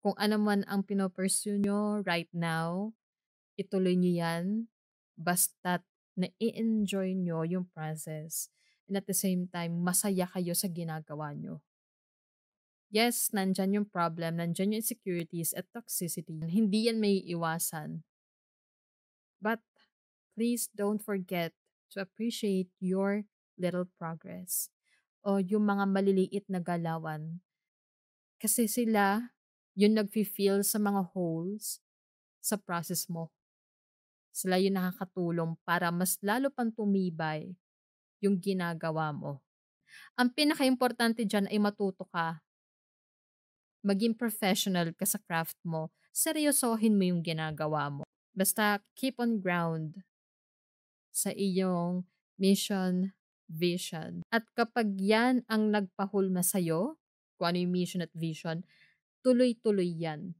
Kung ano man ang pino-pursue niyo right now, ituloy niyo 'yan basta't na-e-enjoy niyo yung process and at the same time masaya kayo sa ginagawa niyo. Yes, nandiyan yung problem, nandiyan yung insecurities at toxicity. Hindi yan maiiwasan. But please don't forget to appreciate your little progress o yung mga maliliit na galawan. Kasi sila yung nagfi-fill sa mga holes sa process mo. Sila yung nakakatulong para mas lalo pang tumibay yung ginagawa mo. Ang pinakaimportante diyan ay matuto ka, maging professional ka sa craft mo, seryosohin mo yung ginagawa mo. Basta keep on ground sa iyong mission, vision. At kapag yan ang nagpahulma sa'yo, kung ano yung mission at vision, tuloy-tuloy yan.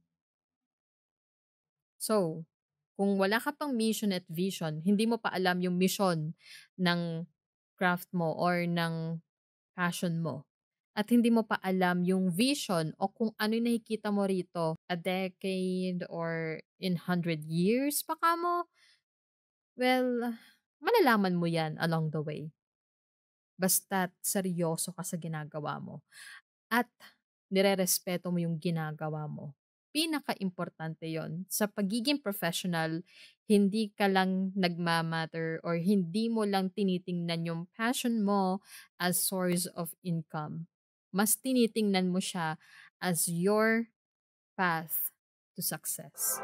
So, kung wala ka pang mission at vision, hindi mo pa alam yung mission ng craft mo or ng passion mo. At hindi mo pa alam yung vision o kung ano yung nakikita mo rito, a decade or in 100 years pa mo, well, malalaman mo yan along the way. Basta't seryoso ka sa ginagawa mo at nirerespeto mo yung ginagawa mo. Pinaka-importante yon sa pagiging professional, hindi ka lang nagmamatter or hindi mo lang tinitingnan yung passion mo as source of income. Mas tinitingnan mo siya as your path to success.